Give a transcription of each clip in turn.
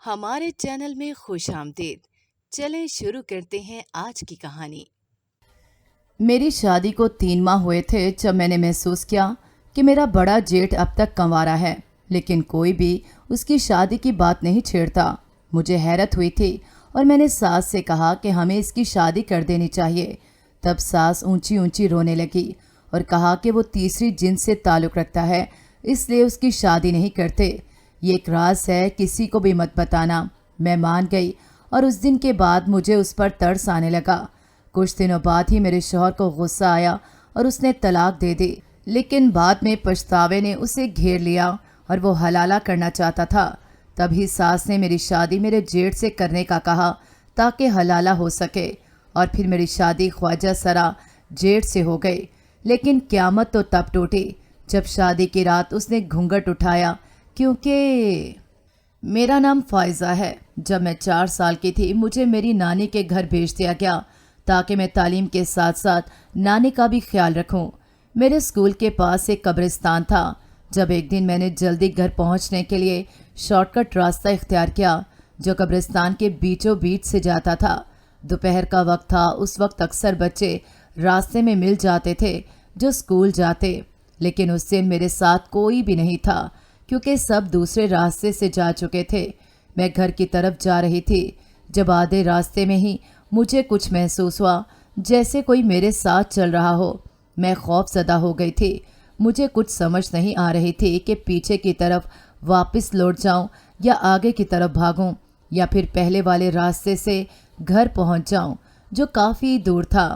हमारे चैनल में खुश आमदीद। चलें शुरू करते हैं आज की कहानी। मेरी शादी को 3 माह हुए थे जब मैंने महसूस किया कि मेरा बड़ा जेठ अब तक कंवारा है, लेकिन कोई भी उसकी शादी की बात नहीं छेड़ता। मुझे हैरत हुई थी और मैंने सास से कहा कि हमें इसकी शादी कर देनी चाहिए। तब सास ऊंची ऊंची रोने लगी और कहा कि वो तीसरी जिन्स से ताल्लुक़ रखता है, इसलिए उसकी शादी नहीं करते। ये एक राज है, किसी को भी मत बताना। मैं मान गई और उस दिन के बाद मुझे उस पर तरस आने लगा। कुछ दिनों बाद ही मेरे शौहर को गुस्सा आया और उसने तलाक दे दी, लेकिन बाद में पछतावे ने उसे घेर लिया और वो हलाला करना चाहता था। तभी सास ने मेरी शादी मेरे जेठ से करने का कहा ताकि हलाला हो सके, और फिर मेरी शादी ख्वाजा सरा जेठ से हो गई। लेकिन क़यामत तो तब टूटी जब शादी की रात उसने घूंघट उठाया, क्योंकि मेरा नाम फ़ायज़ा है। जब मैं 4 साल की थी मुझे मेरी नानी के घर भेज दिया गया ताकि मैं तालीम के साथ साथ नानी का भी ख्याल रखूं। मेरे स्कूल के पास एक कब्रिस्तान था। जब एक दिन मैंने जल्दी घर पहुंचने के लिए शॉर्टकट रास्ता इख्तियार किया जो कब्रिस्तान के बीचों बीच से जाता था। दोपहर का वक्त था। उस वक्त अक्सर बच्चे रास्ते में मिल जाते थे जो स्कूल जाते, लेकिन उस दिन मेरे साथ कोई भी नहीं था क्योंकि सब दूसरे रास्ते से जा चुके थे। मैं घर की तरफ जा रही थी जब आधे रास्ते में ही मुझे कुछ महसूस हुआ जैसे कोई मेरे साथ चल रहा हो। मैं खौफजदा हो गई थी। मुझे कुछ समझ नहीं आ रही थी कि पीछे की तरफ वापस लौट जाऊं या आगे की तरफ भागूं या फिर पहले वाले रास्ते से घर पहुंच जाऊं जो काफ़ी दूर था।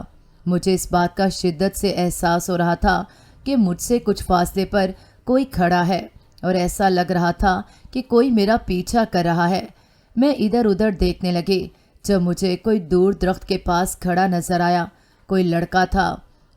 मुझे इस बात का शिद्दत से एहसास हो रहा था कि मुझसे कुछ फासले पर कोई खड़ा है और ऐसा लग रहा था कि कोई मेरा पीछा कर रहा है। मैं इधर उधर देखने लगी जब मुझे कोई दूर दरख्त के पास खड़ा नजर आया। कोई लड़का था।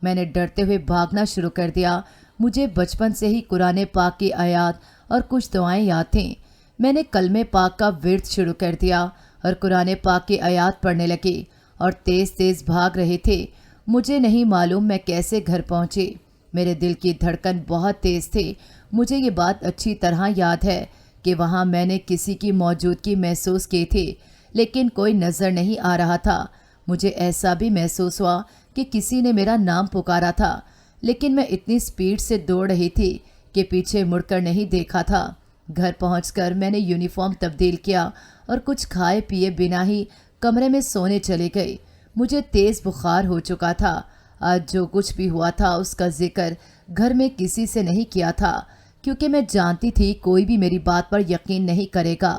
मैंने डरते हुए भागना शुरू कर दिया। मुझे बचपन से ही कुरान पाक की आयत और कुछ दुआएं याद थीं। मैंने कलमे पाक का विर्द शुरू कर दिया और कुरान पाक की आयत पढ़ने लगी और तेज़ तेज़ भाग रही थी। मुझे नहीं मालूम मैं कैसे घर पहुंची। मेरे दिल की धड़कन बहुत तेज़ थी। मुझे ये बात अच्छी तरह याद है कि वहाँ मैंने किसी की मौजूदगी महसूस की थी, लेकिन कोई नज़र नहीं आ रहा था। मुझे ऐसा भी महसूस हुआ कि किसी ने मेरा नाम पुकारा था, लेकिन मैं इतनी स्पीड से दौड़ रही थी कि पीछे मुड़कर नहीं देखा था। घर पहुंचकर मैंने यूनिफॉर्म तब्दील किया और कुछ खाए पिए बिना ही कमरे में सोने चली गई। मुझे तेज़ बुखार हो चुका था। आज जो कुछ भी हुआ था उसका जिक्र घर में किसी से नहीं किया था, क्योंकि मैं जानती थी कोई भी मेरी बात पर यकीन नहीं करेगा।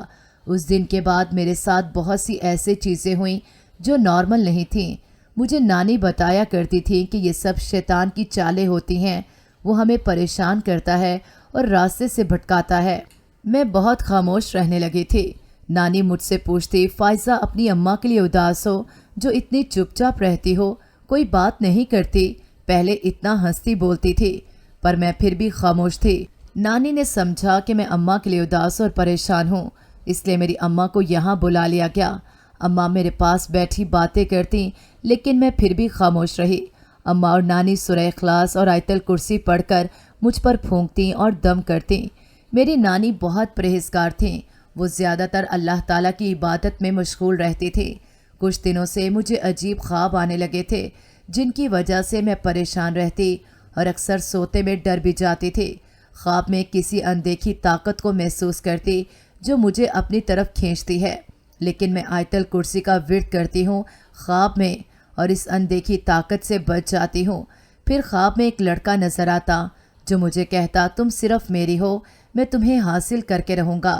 उस दिन के बाद मेरे साथ बहुत सी ऐसी चीज़ें हुईं जो नॉर्मल नहीं थीं। मुझे नानी बताया करती थी कि ये सब शैतान की चालें होती हैं। वो हमें परेशान करता है और रास्ते से भटकाता है। मैं बहुत खामोश रहने लगी थी। नानी मुझसे पूछती, फ़ायज़ा अपनी अम्मा के लिए उदास हो जो इतनी चुपचाप रहती हो, कोई बात नहीं करती। पहले इतना हंसती बोलती थी, पर मैं फिर भी खामोश थी। नानी ने समझा कि मैं अम्मा के लिए उदास और परेशान हूँ, इसलिए मेरी अम्मा को यहाँ बुला लिया गया। अम्मा मेरे पास बैठी बातें करती, लेकिन मैं फिर भी खामोश रही। अम्मा और नानी सूरह इखलास और आयतल कुर्सी पढ़कर मुझ पर फूंकती और दम करती। मेरी नानी बहुत परहेजगार थीं। वो ज़्यादातर अल्लाह ताला की इबादत में मशगूल रहती थी। कुछ दिनों से मुझे अजीब ख्वाब आने लगे थे जिनकी वजह से मैं परेशान रहती और अक्सर सोते में डर भी जाती थी। ख्वाब में किसी अनदेखी ताकत को महसूस करती जो मुझे अपनी तरफ खींचती है, लेकिन मैं आयतल कुर्सी का विर्द करती हूँ ख्वाब में और इस अनदेखी ताकत से बच जाती हूँ। फिर ख्वाब में एक लड़का नज़र आता जो मुझे कहता, तुम सिर्फ मेरी हो, मैं तुम्हें हासिल करके रहूँगा।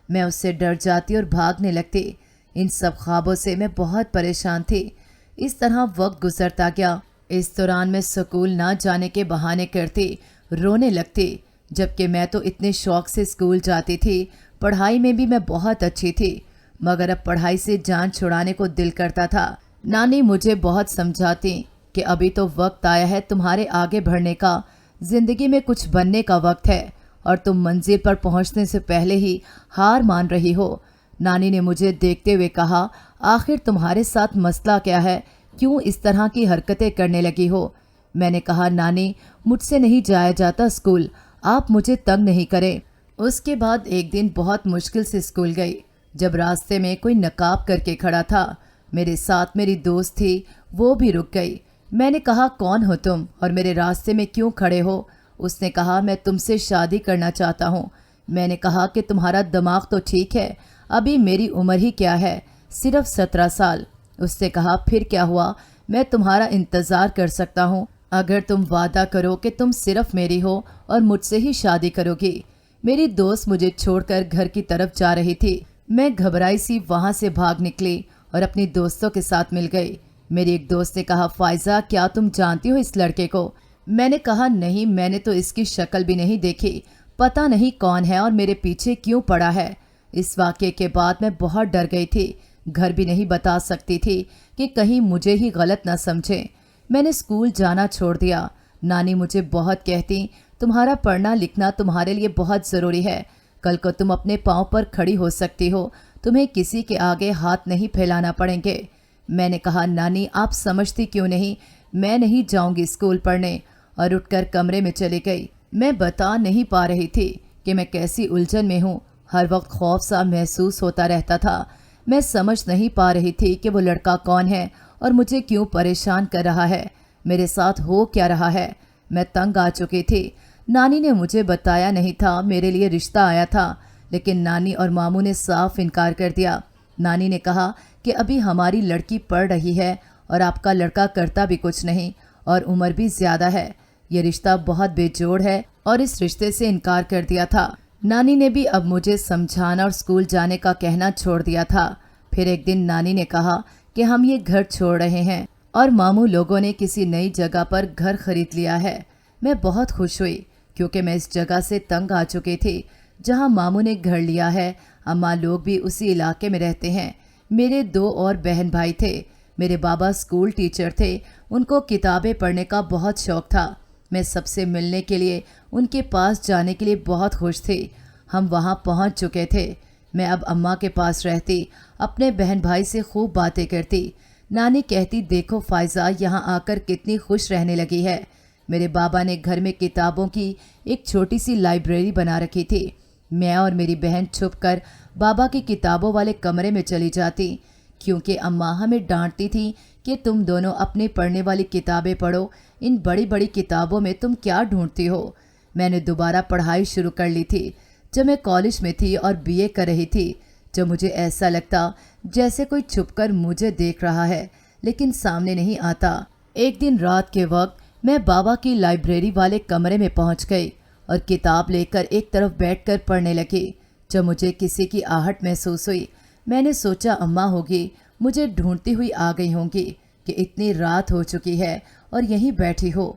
मैं उससे डर जाती और भागने लगती। इन सब ख्वाबों से मैं बहुत परेशान थी। इस तरह वक्त गुजरता गया। इस दौरान मैं स्कूल ना जाने के बहाने करती, रोने लगती, जबकि मैं तो इतने शौक़ से स्कूल जाती थी। पढ़ाई में भी मैं बहुत अच्छी थी, मगर अब पढ़ाई से जान छुड़ाने को दिल करता था। नानी मुझे बहुत समझाती कि अभी तो वक्त आया है तुम्हारे आगे बढ़ने का, ज़िंदगी में कुछ बनने का वक्त है और तुम मंजिल पर पहुंचने से पहले ही हार मान रही हो। नानी ने मुझे देखते हुए कहा, आखिर तुम्हारे साथ मसला क्या है, क्यों इस तरह की हरकतें करने लगी हो? मैंने कहा, नानी मुझसे नहीं जाया जाता स्कूल, आप मुझे तंग नहीं करें। उसके बाद एक दिन बहुत मुश्किल से स्कूल गई। जब रास्ते में कोई नकाब करके खड़ा था, मेरे साथ मेरी दोस्त थी, वो भी रुक गई। मैंने कहा, कौन हो तुम और मेरे रास्ते में क्यों खड़े हो? उसने कहा, मैं तुमसे शादी करना चाहता हूँ। मैंने कहा कि तुम्हारा दिमाग तो ठीक है, अभी मेरी उम्र ही क्या है, सिर्फ 17 साल। उसने कहा, फिर क्या हुआ, मैं तुम्हारा इंतज़ार कर सकता हूँ अगर तुम वादा करो कि तुम सिर्फ मेरी हो और मुझसे ही शादी करोगी। मेरी दोस्त मुझे छोड़कर घर की तरफ जा रही थी। मैं घबराई सी वहाँ से भाग निकली और अपनी दोस्तों के साथ मिल गई। मेरी एक दोस्त ने कहा, फ़ाइज़ा, क्या तुम जानती हो इस लड़के को? मैंने कहा, नहीं, मैंने तो इसकी शक्ल भी नहीं देखी, पता नहीं कौन है और मेरे पीछे क्यों पड़ा है। इस वाक़ये के बाद मैं बहुत डर गई थी, घर भी नहीं बता सकती थी कि कहीं मुझे ही गलत न समझें। मैंने स्कूल जाना छोड़ दिया। नानी मुझे बहुत कहती, तुम्हारा पढ़ना लिखना तुम्हारे लिए बहुत ज़रूरी है, कल को तुम अपने पाँव पर खड़ी हो सकती हो, तुम्हें किसी के आगे हाथ नहीं फैलाना पड़ेंगे। मैंने कहा, नानी आप समझती क्यों नहीं, मैं नहीं जाऊंगी स्कूल पढ़ने, और उठकर कमरे में चली गई। मैं बता नहीं पा रही थी कि मैं कैसी उलझन में हूँ। हर वक्त खौफ सा महसूस होता रहता था। मैं समझ नहीं पा रही थी कि वो लड़का कौन है और मुझे क्यों परेशान कर रहा है, मेरे साथ हो क्या रहा है। मैं तंग आ चुकी थी। नानी ने मुझे बताया नहीं था, मेरे लिए रिश्ता आया था, लेकिन नानी और मामू ने साफ इनकार कर दिया। नानी ने कहा कि अभी हमारी लड़की पढ़ रही है और आपका लड़का करता भी कुछ नहीं और उम्र भी ज़्यादा है, ये रिश्ता बहुत बेजोड़ है, और इस रिश्ते से इनकार कर दिया था। नानी ने भी अब मुझे समझाना और स्कूल जाने का कहना छोड़ दिया था। फिर एक दिन नानी ने कहा कि हम ये घर छोड़ रहे हैं और मामू लोगों ने किसी नई जगह पर घर खरीद लिया है। मैं बहुत खुश हुई क्योंकि मैं इस जगह से तंग आ चुकी थी जहां मामू ने घर लिया है। अम्मा लोग भी उसी इलाके में रहते हैं। मेरे 2 और बहन भाई थे। मेरे बाबा स्कूल टीचर थे, उनको किताबें पढ़ने का बहुत शौक़ था। मैं सबसे मिलने के लिए, उनके पास जाने के लिए बहुत खुश थी। हम वहाँ पहुँच चुके थे। मैं अब अम्मा के पास रहती, अपने बहन भाई से खूब बातें करती। नानी कहती, देखो फ़ाइज़ा यहाँ आकर कितनी खुश रहने लगी है। मेरे बाबा ने घर में किताबों की एक छोटी सी लाइब्रेरी बना रखी थी। मैं और मेरी बहन छुपकर बाबा की किताबों वाले कमरे में चली जाती, क्योंकि अम्मा हमें डांटती थी कि तुम दोनों अपनी पढ़ने वाली किताबें पढ़ो, इन बड़ी बड़ी किताबों में तुम क्या ढूंढती हो। मैंने दोबारा पढ़ाई शुरू कर ली थी जब मैं कॉलेज में थी और बीए कर रही थी, जब मुझे ऐसा लगता जैसे कोई छुपकर मुझे देख रहा है लेकिन सामने नहीं आता। एक दिन रात के वक्त मैं बाबा की लाइब्रेरी वाले कमरे में पहुंच गई और किताब लेकर एक तरफ बैठकर पढ़ने लगी। जब मुझे किसी की आहट महसूस हुई, मैंने सोचा अम्मा होगी, मुझे ढूंढती हुई आ गई होंगी कि इतनी रात हो चुकी है और यहीं बैठी हो।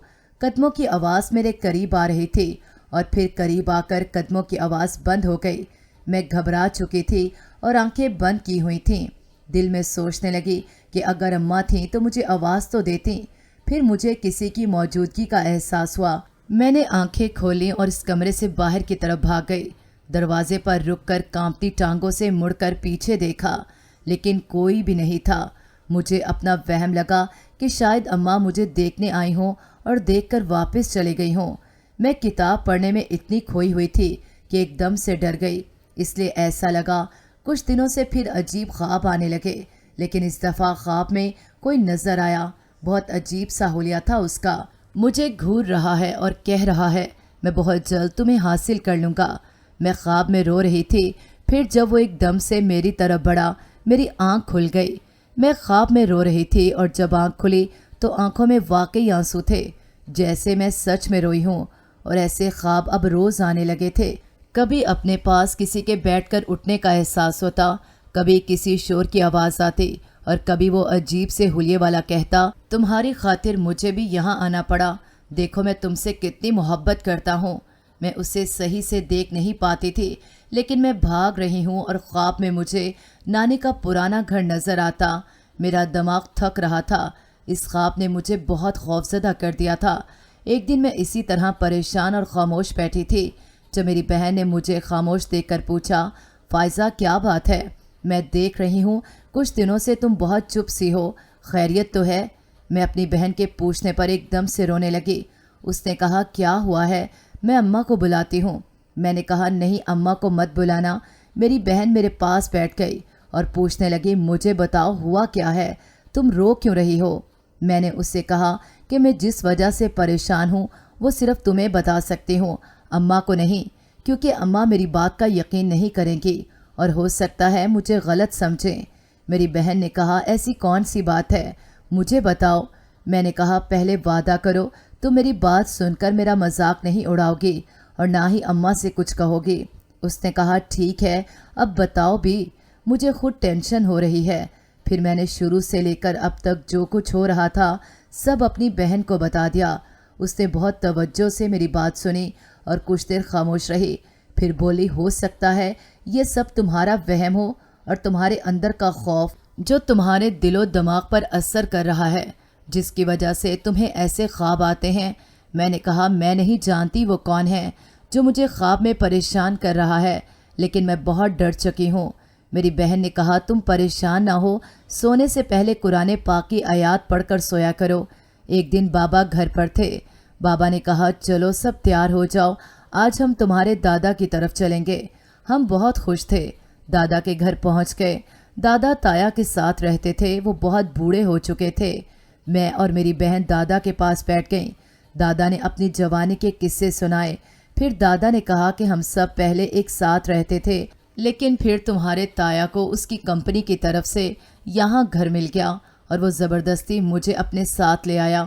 कदमों की आवाज़ मेरे करीब आ रही थी और फिर करीब आकर कदमों की आवाज़ बंद हो गई। मैं घबरा चुकी थी और आंखें बंद की हुई थीं। दिल में सोचने लगी कि अगर अम्मा थीं तो मुझे आवाज़ तो देती। फिर मुझे किसी की मौजूदगी का एहसास हुआ। मैंने आंखें खोलीं और इस कमरे से बाहर की तरफ भाग गई। दरवाजे पर रुककर कांपती टांगों से मुड़कर पीछे देखा, लेकिन कोई भी नहीं था। मुझे अपना वहम लगा कि शायद अम्मा मुझे देखने आई हों और देखकर वापस चली गई हों। मैं किताब पढ़ने में इतनी खोई हुई थी कि एकदम से डर गई। इसलिए ऐसा लगा कुछ दिनों से फिर अजीब ख्वाब आने लगे, लेकिन इस दफ़ा ख्वाब में कोई नज़र आया। बहुत अजीब सा हुलिया था उसका। मुझे घूर रहा है और कह रहा है, मैं बहुत जल्द तुम्हें हासिल कर लूँगा। मैं ख्वाब में रो रही थी। फिर जब वो एकदम से मेरी तरफ बढ़ा, मेरी आँख खुल गई। मैं ख्वाब में रो रही थी और जब आँख खुली तो आँखों में वाकई आंसू थे, जैसे मैं सच में रोई हूँ। और ऐसे ख्वाब अब रोज़ आने लगे थे। कभी अपने पास किसी के बैठकर उठने का एहसास होता, कभी किसी शोर की आवाज़ आती और कभी वो अजीब से हुलिये वाला कहता, तुम्हारी खातिर मुझे भी यहाँ आना पड़ा, देखो मैं तुमसे कितनी मोहब्बत करता हूँ। मैं उसे सही से देख नहीं पाती थी, लेकिन मैं भाग रही हूँ और ख्वाब में मुझे नानी का पुराना घर नज़र आता। मेरा दिमाग थक रहा था। इस ख्वाब ने मुझे बहुत खौफजदा कर दिया था। एक दिन मैं इसी तरह परेशान और खामोश बैठी थी जब मेरी बहन ने मुझे खामोश देखकर पूछा, फ़ाइज़ा क्या बात है? मैं देख रही हूँ कुछ दिनों से तुम बहुत चुप सी हो, खैरियत तो है? मैं अपनी बहन के पूछने पर एकदम से रोने लगी। उसने कहा, क्या हुआ है? मैं अम्मा को बुलाती हूँ। मैंने कहा, नहीं अम्मा को मत बुलाना, میری بہن میرے پاس بیٹھ گئی اور پوچھنے لگی مجھے بتاؤ ہوا کیا ہے، تم رو کیوں رہی ہو؟ میں نے اس سے کہا کہ میں جس وجہ سے پریشان ہوں وہ صرف تمہیں بتا سکتی ہوں، اماں کو نہیں، کیونکہ اماں میری بات کا یقین نہیں کریں گی اور ہو سکتا ہے مجھے غلط سمجھیں۔ میری بہن نے کہا ایسی کون سی بات ہے، مجھے بتاؤ۔ میں نے کہا پہلے وعدہ کرو تم میری بات سن کر میرا مذاق نہیں اڑاؤ گی اور نہ ہی اماں سے کچھ کہو گی۔ اس نے کہا ٹھیک ہے اب بتاؤ بھی، مجھے خود ٹینشن ہو رہی ہے۔ پھر میں نے شروع سے لے کر اب تک جو کچھ ہو رہا تھا سب اپنی بہن کو بتا دیا۔ اس نے بہت توجہ سے میری بات سنی اور کچھ دیر خاموش رہی، پھر بولی ہو سکتا ہے یہ سب تمہارا وہم ہو اور تمہارے اندر کا خوف جو تمہارے دل و دماغ پر اثر کر رہا ہے، جس کی وجہ سے تمہیں ایسے خواب آتے ہیں۔ میں نے کہا میں نہیں جانتی وہ کون ہے جو مجھے خواب میں پریشان کر رہا ہے، لیکن میں بہت ڈر چکی ہوں۔ میری بہن نے کہا تم پریشان نہ ہو، سونے سے پہلے قرآن پاک کی آیات پڑھ کر سویا کرو۔ ایک دن بابا گھر پر تھے، بابا نے کہا چلو سب تیار ہو جاؤ، آج ہم تمہارے دادا کی طرف چلیں گے۔ ہم بہت خوش تھے، دادا کے گھر پہنچ گئے۔ دادا تایا کے ساتھ رہتے تھے، وہ بہت بوڑھے ہو چکے تھے۔ میں اور میری بہن دادا کے پاس بیٹھ گئیں۔ دادا نے اپنی جوانی کے قصے سنائے، پھر دادا نے کہا کہ ہم سب پہلے ایک ساتھ رہتے تھے، لیکن پھر تمہارے تایا کو اس کی کمپنی کی طرف سے یہاں گھر مل گیا اور وہ زبردستی مجھے اپنے ساتھ لے آیا۔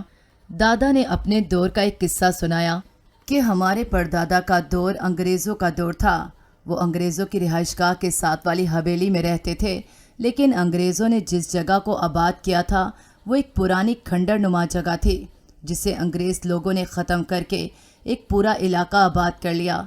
دادا نے اپنے دور کا ایک قصہ سنایا کہ ہمارے پردادا کا دور انگریزوں کا دور تھا۔ وہ انگریزوں کی رہائش گاہ کے ساتھ والی حویلی میں رہتے تھے، لیکن انگریزوں نے جس جگہ کو آباد کیا تھا وہ ایک پرانی کھنڈر نما جگہ تھی، جسے انگریز لوگوں نے ختم کر کے ایک پورا علاقہ آباد کر لیا۔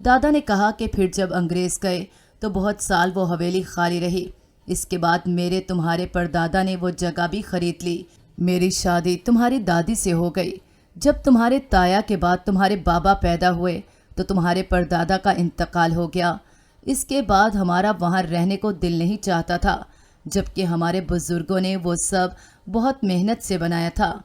دادا نے کہا کہ پھر جب انگریز گئے تو بہت سال وہ حویلی خالی رہی۔ اس کے بعد میرے تمہارے پردادا نے وہ جگہ بھی خرید لی۔ میری شادی تمہاری دادی سے ہو گئی۔ جب تمہارے تایا کے بعد تمہارے بابا پیدا ہوئے تو تمہارے پردادا کا انتقال ہو گیا۔ اس کے بعد ہمارا وہاں رہنے کو دل نہیں چاہتا تھا، جبکہ ہمارے بزرگوں نے وہ سب بہت محنت سے بنایا تھا۔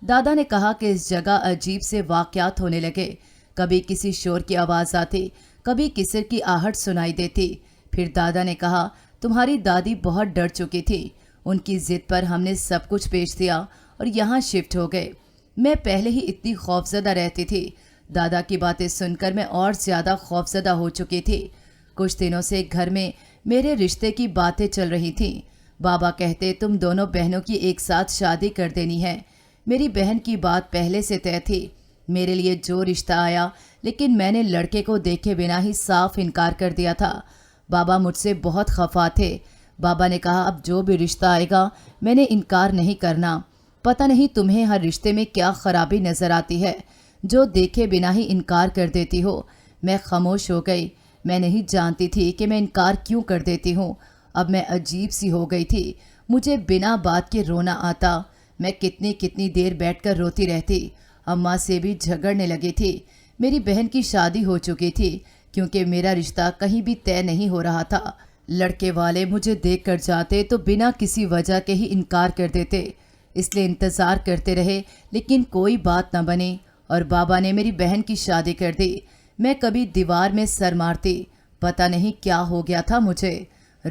دادا نے کہا کہ اس جگہ عجیب سے واقعات ہونے لگے، کبھی کسی شور کی آواز آتی، کبھی کسی کی آہٹ سنائی دیتی۔ پھر دادا نے کہا تمہاری دادی بہت ڈر چکی تھی، ان کی ضد پر ہم نے سب کچھ بیچ دیا اور یہاں شفٹ ہو گئے۔ میں پہلے ہی اتنی خوفزدہ رہتی تھی، دادا کی باتیں سن کر میں اور زیادہ خوفزدہ ہو چکی تھی۔ کچھ دنوں سے گھر میں میرے رشتے کی باتیں چل رہی تھیں۔ بابا کہتے تم دونوں بہنوں کی ایک ساتھ شادی کر دینی ہے۔ میری بہن کی بات پہلے سے طے تھی، میرے لیے جو رشتہ آیا، لیکن میں نے لڑکے کو دیکھے بنا ہی صاف انکار کر دیا تھا۔ بابا مجھ سے بہت خفا تھے۔ بابا نے کہا اب جو بھی رشتہ آئے گا میں نے انکار نہیں کرنا۔ پتہ نہیں تمہیں ہر رشتے میں کیا خرابی نظر آتی ہے جو دیکھے بنا ہی انکار کر دیتی ہو۔ میں خاموش ہو گئی، میں نہیں جانتی تھی کہ میں انکار کیوں کر دیتی ہوں۔ اب میں عجیب سی ہو گئی تھی، مجھے بنا بات کے رونا آتا۔ میں کتنی دیر بیٹھ کر روتی رہتی، اماں سے بھی جھگڑنے لگی تھی۔ میری بہن کی شادی ہو چکی تھی، کیونکہ میرا رشتہ کہیں بھی طے نہیں ہو رہا تھا۔ لڑکے والے مجھے دیکھ کر جاتے تو بنا کسی وجہ کے ہی انکار کر دیتے، اس لیے انتظار کرتے رہے، لیکن کوئی بات نہ بنی اور بابا نے میری بہن کی شادی کر دی۔ میں کبھی دیوار میں سر مارتی، پتہ نہیں کیا ہو گیا تھا مجھے۔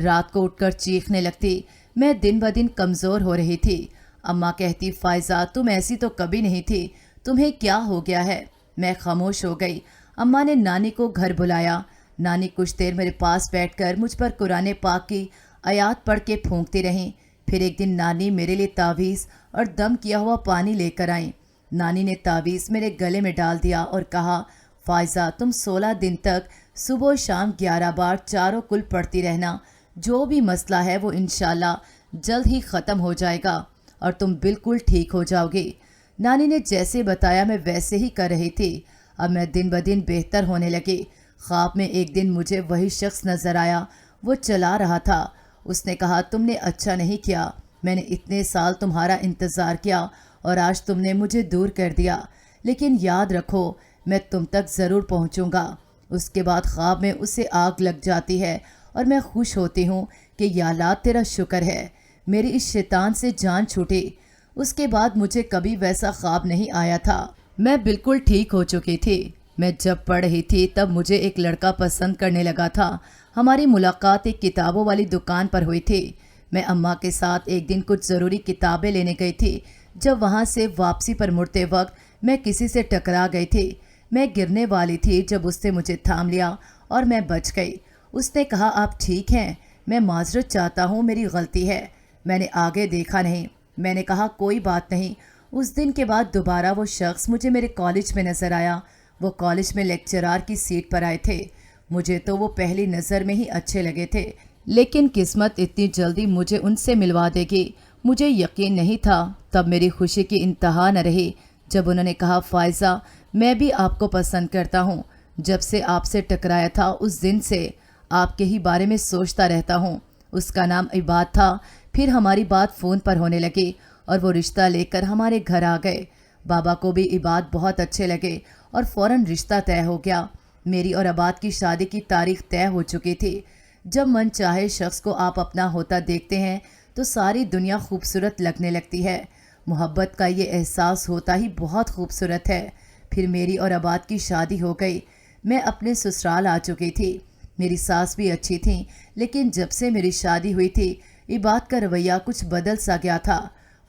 رات کو اٹھ کر چیخنے لگتی۔ میں دن بدن کمزور ہو رہی تھی۔ اماں کہتی فائزہ تم ایسی تو کبھی نہیں تھی، تمہیں کیا ہو گیا ہے؟ میں خاموش ہو گئی۔ اماں نے نانی کو گھر بلایا۔ نانی کچھ دیر میرے پاس بیٹھ کر مجھ پر قرآن پاک کی آیات پڑھ کے پھونکتی رہیں۔ پھر ایک دن نانی میرے لیے تعویذ اور دم کیا ہوا پانی لے کر آئیں۔ نانی نے تعویذ میرے گلے میں ڈال دیا اور کہا فائزہ تم 16 دن تک صبح و شام 11 بار چاروں کل پڑھتی رہنا، جو بھی مسئلہ ہے وہ انشاءاللہ جلد ہی ختم ہو جائے گا اور تم بالکل ٹھیک ہو جاؤ گی۔ نانی نے جیسے بتایا میں ویسے ہی کر رہی تھی۔ اب میں دن بدن بہتر ہونے لگی۔ خواب میں ایک دن مجھے وہی شخص نظر آیا، وہ چلا رہا تھا۔ اس نے کہا تم نے اچھا نہیں کیا، میں نے اتنے سال تمہارا انتظار کیا اور آج تم نے مجھے دور کر دیا، لیکن یاد رکھو میں تم تک ضرور پہنچوں گا۔ اس کے بعد خواب میں اسے آگ لگ جاتی ہے اور میں خوش ہوتی ہوں کہ یا اللہ تیرا شکر ہے میری اس شیطان سے جان چھوٹی۔ اس کے بعد مجھے کبھی ویسا خواب نہیں آیا تھا۔ میں بالکل ٹھیک ہو چکی تھی۔ میں جب پڑھ رہی تھی تب مجھے ایک لڑکا پسند کرنے لگا تھا۔ हमारी मुलाकात एक किताबों वाली दुकान पर हुई थी। मैं अम्मा के साथ एक दिन कुछ ज़रूरी किताबें लेने गई थी। जब वहाँ से वापसी पर मुड़ते वक्त मैं किसी से टकरा गई थी। मैं गिरने वाली थी जब उसने मुझे थाम लिया और मैं बच गई। उसने कहा, आप ठीक हैं? मैं माजरत चाहता हूँ, मेरी गलती है, मैंने आगे देखा नहीं। मैंने कहा, कोई बात नहीं। उस दिन के बाद दोबारा वो शख्स मुझे मेरे कॉलेज में नज़र आया। वो कॉलेज में लेक्चरार की सीट पर आए थे। मुझे तो वो पहली नज़र में ही अच्छे लगे थे, लेकिन किस्मत इतनी जल्दी मुझे उनसे मिलवा देगी, मुझे यकीन नहीं था। तब मेरी खुशी की इंतहा न रही जब उन्होंने कहा, फ़ायज़ा, मैं भी आपको पसंद करता हूँ। जब से आपसे टकराया था उस दिन से आपके ही बारे में सोचता रहता हूँ। उसका नाम इबाद था। फिर हमारी बात फ़ोन पर होने लगी और वो रिश्ता लेकर हमारे घर आ गए। बाबा को भी इबाद बहुत अच्छे लगे और फ़ौरन रिश्ता तय हो गया। मेरी और इबाद की शादी की तारीख तय हो चुकी थी। जब मन चाहे शख्स को आप अपना होता देखते हैं तो सारी दुनिया खूबसूरत लगने लगती है। मोहब्बत का ये एहसास होता ही बहुत खूबसूरत है। फिर मेरी और इबाद की शादी हो गई। मैं अपने ससुराल आ चुकी थी। मेरी सास भी अच्छी थी, लेकिन जब से मेरी शादी हुई थी इबाद का रवैया कुछ बदल सा गया था।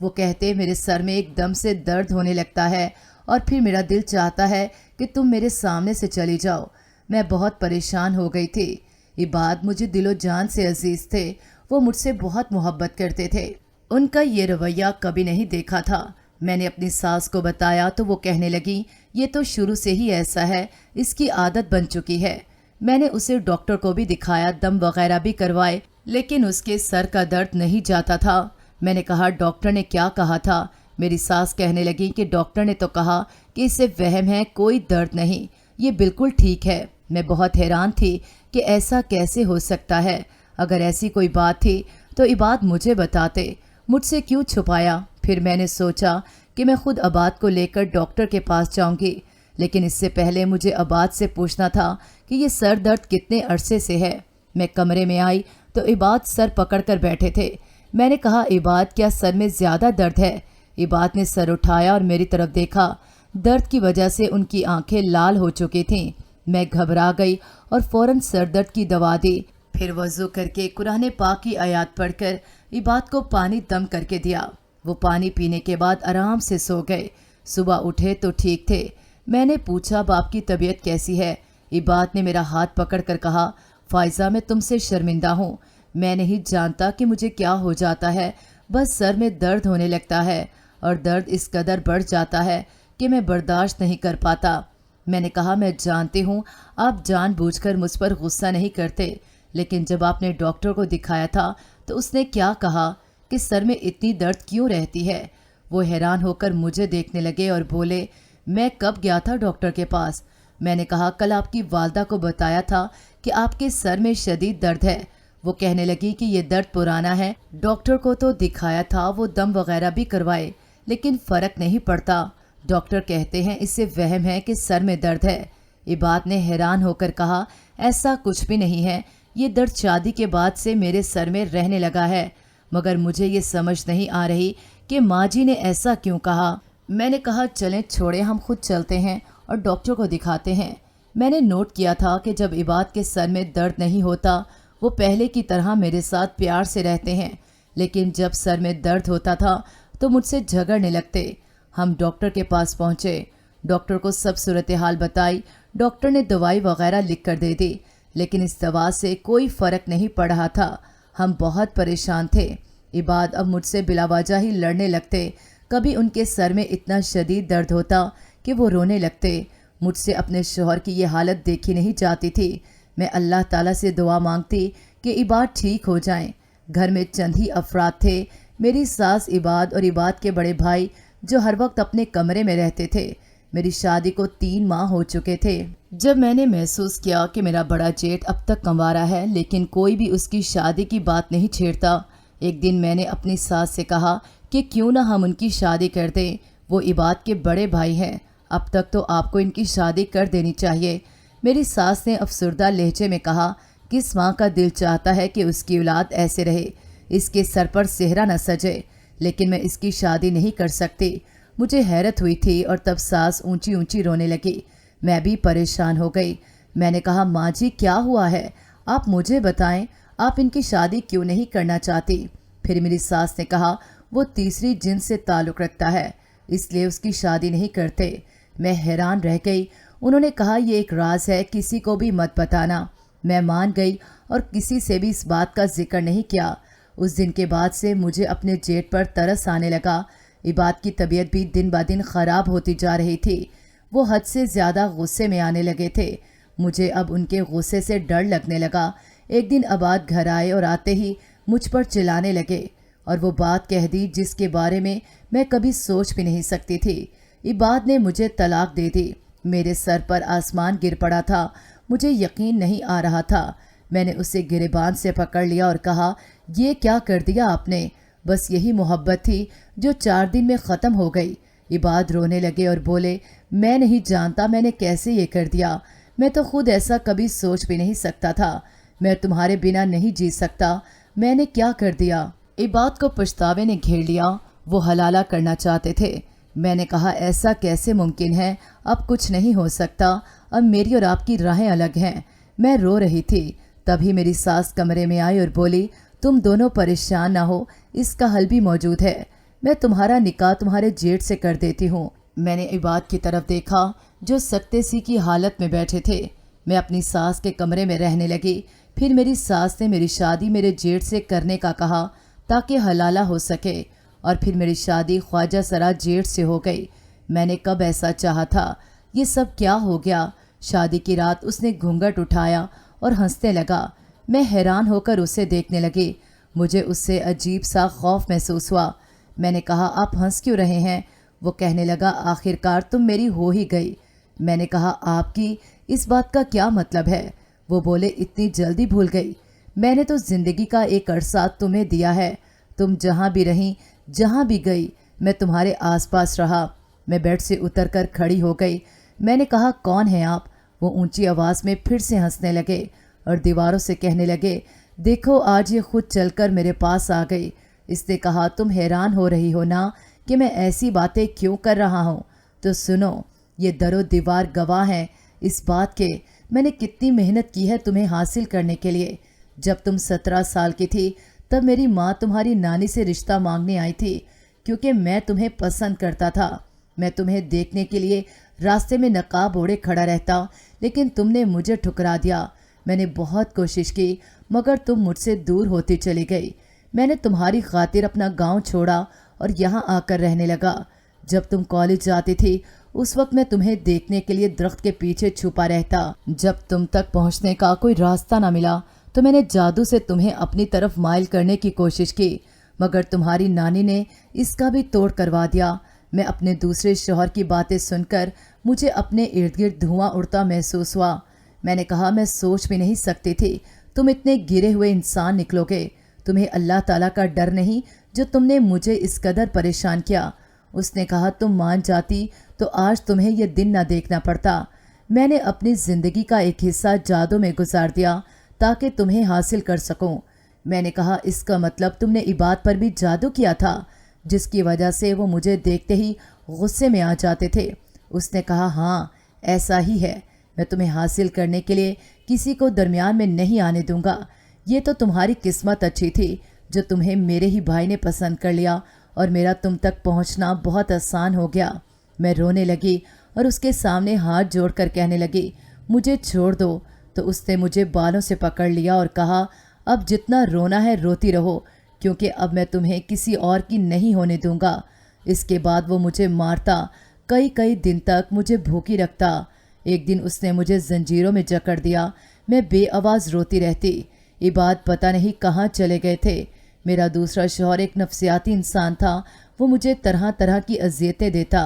वो कहते, मेरे सर में एकदम से दर्द होने लगता है और फिर मेरा दिल चाहता है कि तुम मेरे सामने से चली जाओ। मैं बहुत परेशान हो गई थी। इबाद मुझे दिलो जान से अजीज़ थे। वो मुझसे बहुत मोहब्बत करते थे। उनका ये रवैया कभी नहीं देखा था। मैंने अपनी सास को बताया तो वो कहने लगी, ये तो शुरू से ही ऐसा है, इसकी आदत बन चुकी है। मैंने उसे डॉक्टर को भी दिखाया, दम वगैरह भी करवाए, लेकिन उसके सर का दर्द नहीं जाता था। मैंने कहा, डॉक्टर ने क्या कहा था? मेरी सास कहने लगी कि डॉक्टर ने तो कहा कि इसे वहम है, कोई दर्द नहीं, ये बिल्कुल ठीक है। मैं बहुत हैरान थी कि ऐसा कैसे हो सकता है। अगर ऐसी कोई बात थी तो इबाद मुझे बताते, मुझसे क्यों छुपाया? फिर मैंने सोचा कि मैं खुद इबाद को लेकर डॉक्टर के पास जाऊंगी, लेकिन इससे पहले मुझे इबाद से पूछना था कि ये सर दर्द कितने अरसे से है। मैं कमरे में आई तो इबाद सर पकड़कर बैठे थे। मैंने कहा, इबाद, क्या सर में ज़्यादा दर्द है? इबाद ने सर उठाया और मेरी तरफ देखा। दर्द की वजह से उनकी आंखें लाल हो चुकी थीं। मैं घबरा गई और फ़ौरन सर दर्द की दवा दी। फिर वज़ू करके कुरान पाक की आयत पढ़कर इबाद को पानी दम करके दिया। वो पानी पीने के बाद आराम से सो गए। सुबह उठे तो ठीक थे। मैंने पूछा, बाप की तबीयत कैसी है? इबाद ने मेरा हाथ पकड़कर कहा, फ़ायज़ा, मैं तुमसे शर्मिंदा हूँ। मैं नहीं जानता कि मुझे क्या हो जाता है, बस सर में दर्द होने लगता है और दर्द इस कदर बढ़ जाता है कि मैं बर्दाश्त नहीं कर पाता। मैंने कहा, मैं जानती हूँ आप जानबूझकर मुझ पर गुस्सा नहीं करते, लेकिन जब आपने डॉक्टर को दिखाया था तो उसने क्या कहा कि सर में इतनी दर्द क्यों रहती है? वो हैरान होकर मुझे देखने लगे और बोले, मैं कब गया था डॉक्टर के पास? मैंने कहा, कल आपकी वालदा को बताया था कि आपके सर में शदीद दर्द है। वो कहने लगी कि ये दर्द पुराना है, डॉक्टर को तो दिखाया था, वो दम वगैरह भी करवाए, लेकिन फ़र्क नहीं पड़ता। डॉक्टर कहते हैं इससे वहम है कि सर में दर्द है। इबाद ने हैरान होकर कहा, ऐसा कुछ भी नहीं है, ये दर्द शादी के बाद से मेरे सर में रहने लगा है, मगर मुझे ये समझ नहीं आ रही कि माँ जी ने ऐसा क्यों कहा। मैंने कहा, चलें छोड़े, हम खुद चलते हैं और डॉक्टर को दिखाते हैं। मैंने नोट किया था कि जब इबाद के सर में दर्द नहीं होता वो पहले की तरह मेरे साथ प्यार से रहते हैं, लेकिन जब सर में दर्द होता था तो मुझसे झगड़ने लगते। हम डॉक्टर के पास पहुँचे। डॉक्टर को सब सूरत हाल बताई। डॉक्टर ने दवाई वगैरह लिख कर दे दी, लेकिन इस दवा से कोई फ़र्क नहीं पड़ रहा था। हम बहुत परेशान थे। इबाद अब मुझसे बिलावजह ही लड़ने लगते। कभी उनके सर में इतना शदीद दर्द होता कि वो रोने लगते। मुझसे अपने शौहर की ये हालत देखी नहीं जाती थी। मैं अल्लाह ताला से दुआ मांगती कि इबाद ठीक हो जाएं। घर में चंद ही अफराद थे, मेरी सास, इबाद और इबाद के बड़े भाई, जो हर वक्त अपने कमरे में रहते थे। मेरी शादी को 3 माह हो चुके थे जब मैंने महसूस किया कि मेरा बड़ा जेठ अब तक कंवारा है, लेकिन कोई भी उसकी शादी की बात नहीं छेड़ता। एक दिन मैंने अपनी सास से कहा कि क्यों ना हम उनकी शादी कर दें, वो इबाद के बड़े भाई हैं, अब तक तो आपको इनकी शादी कर देनी चाहिए। मेरी सास ने अफसरदा लहजे में कहा, किस माँ का दिल चाहता है कि उसकी औलाद ऐसे रहे, इसके सर पर सेहरा न सजे, लेकिन मैं इसकी शादी नहीं कर सकती। मुझे हैरत हुई थी और तब सास ऊंची ऊंची रोने लगी। मैं भी परेशान हो गई। मैंने कहा, माँ जी क्या हुआ है, आप मुझे बताएं, आप इनकी शादी क्यों नहीं करना चाहती? फिर मेरी सास ने कहा, वो तीसरी जिन्स से ताल्लुक़ रखता है, इसलिए उसकी शादी नहीं करते। मैं हैरान रह गई। उन्होंने कहा, ये एक राज है, किसी को भी मत बताना। मैं मान गई और किसी से भी इस बात का जिक्र नहीं किया। उस दिन के बाद से मुझे अपने जेठ पर तरस आने लगा। इबाद की तबीयत भी दिन ब दिन ख़राब होती जा रही थी। वो हद से ज़्यादा गुस्से में आने लगे थे। मुझे अब उनके गुस्से से डर लगने लगा। एक दिन इबाद घर आए और आते ही मुझ पर चिल्लाने लगे और वो बात कह दी जिसके बारे में मैं कभी सोच भी नहीं सकती थी। इबाद ने मुझे तलाक दे दी। मेरे सर पर आसमान गिर पड़ा था। मुझे यकीन नहीं आ रहा था। मैंने उसे गिरेबान से पकड़ लिया और कहा, ये क्या कर दिया आपने? बस यही मोहब्बत थी जो 4 दिन में ख़त्म हो गई। इबाद रोने लगे और बोले, मैं नहीं जानता मैंने कैसे ये कर दिया। मैं तो खुद ऐसा कभी सोच भी नहीं सकता था। मैं तुम्हारे बिना नहीं जी सकता। मैंने क्या कर दिया? इबाद को पछतावे ने घेर लिया। वो हलाला करना चाहते थे। मैंने कहा, ऐसा कैसे मुमकिन है? अब कुछ नहीं हो सकता। अब मेरी और आपकी राहें अलग हैं। मैं रो रही थी। तभी मेरी सास कमरे में आई और बोली, तुम दोनों परेशान ना हो, इसका हल भी मौजूद है। मैं तुम्हारा निकाह तुम्हारे जेठ से कर देती हूँ। मैंने इबाद की तरफ देखा जो सकते सी की हालत में बैठे थे। मैं अपनी सास के कमरे में रहने लगी। फिर मेरी सास ने मेरी शादी मेरे जेठ से करने का कहा ताकि हलाला हो सके और फिर मेरी शादी ख्वाजा सरा जेठ से हो गई। मैंने कब ऐसा चाहा था? ये सब क्या हो गया? शादी की रात उसने घूंघट उठाया और हंसने लगा। मैं हैरान होकर उसे देखने लगी। मुझे उससे अजीब सा खौफ महसूस हुआ। मैंने कहा, आप हंस क्यों रहे हैं? वो कहने लगा, आखिरकार तुम मेरी हो ही गई। मैंने कहा, आपकी इस बात का क्या मतलब है? वो बोले, इतनी जल्दी भूल गई? मैंने तो ज़िंदगी का एक अरसा तुम्हें दिया है। तुम जहाँ भी रहीं, जहाँ भी गई, मैं तुम्हारे आसपास रहा। मैं बेड से उतरकर खड़ी हो गई। मैंने कहा, कौन है आप? वो ऊंची आवाज़ में फिर से हंसने लगे और दीवारों से कहने लगे, देखो आज ये खुद चलकर मेरे पास आ गई। इसने कहा, तुम हैरान हो रही हो ना कि मैं ऐसी बातें क्यों कर रहा हूँ? तो सुनो, ये दरो दीवार गवाह हैं इस बात के मैंने कितनी मेहनत की है तुम्हें हासिल करने के लिए। जब तुम 17 साल की थी तब मेरी माँ तुम्हारी नानी से रिश्ता मांगने आई थी क्योंकि मैं तुम्हें पसंद करता था। मैं तुम्हें देखने के लिए रास्ते में नकाब ओढ़े खड़ा रहता, लेकिन तुमने मुझे ठुकरा दिया। मैंने बहुत कोशिश की मगर तुम मुझसे दूर होती चली गई। मैंने तुम्हारी खातिर अपना गांव छोड़ा और यहाँ आकर रहने लगा। जब तुम कॉलेज जाती थी उस वक्त मैं तुम्हें देखने के लिए दरख्त के पीछे छुपा रहता। जब तुम तक पहुँचने का कोई रास्ता ना मिला तो मैंने जादू से तुम्हें अपनी तरफ माइल करने की कोशिश की, मगर तुम्हारी नानी ने इसका भी तोड़ करवा दिया। मैं अपने दूसरे शौहर की बातें सुनकर मुझे अपने इर्द गिर्द धुआं उड़ता महसूस हुआ। मैंने कहा, मैं सोच भी नहीं सकती थी तुम इतने गिरे हुए इंसान निकलोगे। तुम्हें अल्लाह ताला का डर नहीं जो तुमने मुझे इस कदर परेशान किया। उसने कहा, तुम मान जाती तो आज तुम्हें यह दिन न देखना पड़ता। मैंने अपनी ज़िंदगी का एक हिस्सा जादू में गुजार दिया ताकि तुम्हें हासिल कर सकूं। मैंने कहा, इसका मतलब तुमने इबाद पर भी जादू किया था जिसकी वजह से वो मुझे देखते ही गुस्से में आ जाते थे। उसने कहा, हाँ ऐसा ही है। मैं तुम्हें हासिल करने के लिए किसी को दरमियान में नहीं आने दूंगा। ये तो तुम्हारी किस्मत अच्छी थी जो तुम्हें मेरे ही भाई ने पसंद कर लिया और मेरा तुम तक पहुंचना बहुत आसान हो गया। मैं रोने लगी और उसके सामने हाथ जोड़कर कहने लगी, मुझे छोड़ दो। तो उसने मुझे बालों से पकड़ लिया और कहा, अब जितना रोना है रोती रहो क्योंकि अब मैं तुम्हें किसी और की नहीं होने दूंगा। इसके बाद वो मुझे मारता, कई कई दिन तक मुझे भूखी रखता। एक दिन उसने मुझे जंजीरों में जकड़ दिया। मैं बेआवाज़ रोती रहती। इबाद पता नहीं कहाँ चले गए थे। मेरा दूसरा शौहर एक नफसियाती इंसान था। वो मुझे तरह तरह की अजियतें देता।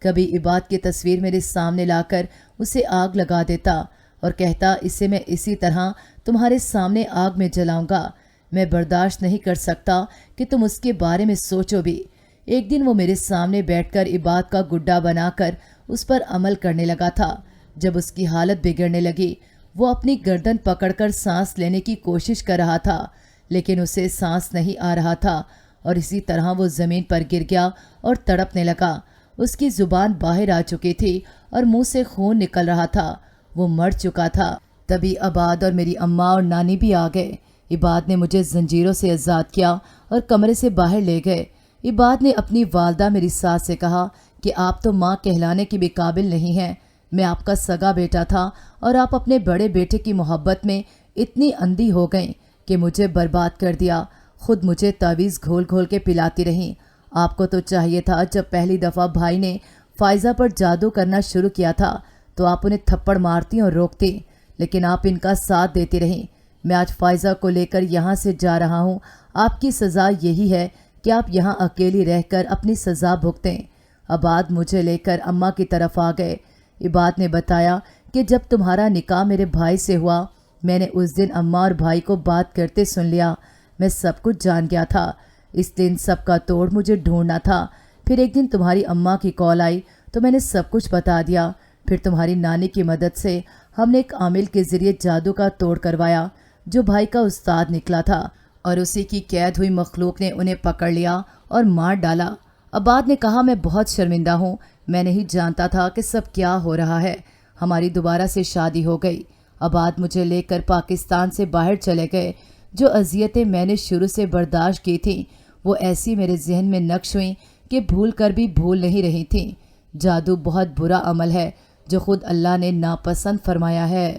कभी इबाद की तस्वीर मेरे सामने लाकर उसे आग लगा देता और कहता, इसे मैं इसी तरह तुम्हारे सामने आग में जलाऊंगा। मैं बर्दाश्त नहीं कर सकता कि तुम उसके बारे में सोचो भी। एक दिन वो मेरे सामने बैठकर इबाद का गुड्डा बनाकर उस पर अमल करने लगा था। जब उसकी हालत बिगड़ने लगी वो अपनी गर्दन पकड़कर सांस लेने की कोशिश कर रहा था, लेकिन उसे सांस नहीं आ रहा था और इसी तरह वो ज़मीन पर गिर गया और तड़पने लगा। उसकी ज़ुबान बाहर आ चुकी थी और मुंह से खून निकल रहा था। वो मर चुका था। तभी आबाद और मेरी अम्मा और नानी भी आ गए। इबाद ने मुझे जंजीरों से आज़ाद किया और कमरे से बाहर ले गए। इबाद ने अपनी वालदा मेरी सास से कहा कि आप तो माँ कहलाने की भी काबिल नहीं हैं। मैं आपका सगा बेटा था और आप अपने बड़े बेटे की मोहब्बत में इतनी अंधी हो गईं कि मुझे बर्बाद कर दिया। खुद मुझे तावीज़ घोल घोल के पिलाती रहीं। आपको तो चाहिए था जब पहली दफ़ा भाई ने फ़ायज़ा पर जादू करना शुरू किया था तो आप उन्हें थप्पड़ मारती और रोकती, लेकिन आप इनका साथ देती रहीं। मैं आज फ़ायज़ा को लेकर यहाँ से जा रहा हूँ। आपकी सज़ा यही है कि आप यहाँ अकेली रहकर अपनी सज़ा भुगतें। आबाद मुझे लेकर अम्मा की तरफ आ गए। इबाद ने बताया कि जब तुम्हारा निकाह मेरे भाई से हुआ, मैंने उस दिन अम्मा और भाई को बात करते सुन लिया। मैं सब कुछ जान गया था, इसलिए इन सब का तोड़ मुझे ढूंढना था। फिर एक दिन तुम्हारी अम्मा की कॉल आई तो मैंने सब कुछ बता दिया। फिर तुम्हारी नानी की मदद से हमने एक आमिल के ज़रिए जादू का तोड़ करवाया जो भाई का उस्ताद निकला था, और उसी की कैद हुई मखलूक ने उन्हें पकड़ लिया और मार डाला। आबाद ने कहा, मैं बहुत शर्मिंदा हूँ। मैं नहीं जानता था कि सब क्या हो रहा है। हमारी दोबारा से शादी हो गई। आबाद मुझे लेकर पाकिस्तान से बाहर चले गए। जो अजियतें मैंने शुरू से बर्दाश्त की थीं वो ऐसी मेरे जहन में नक्श हुईं कि भूल कर भी भूल नहीं रही थीं। जादू बहुत बुरा अमल है जो खुद अल्लाह ने नापसंद फरमाया है।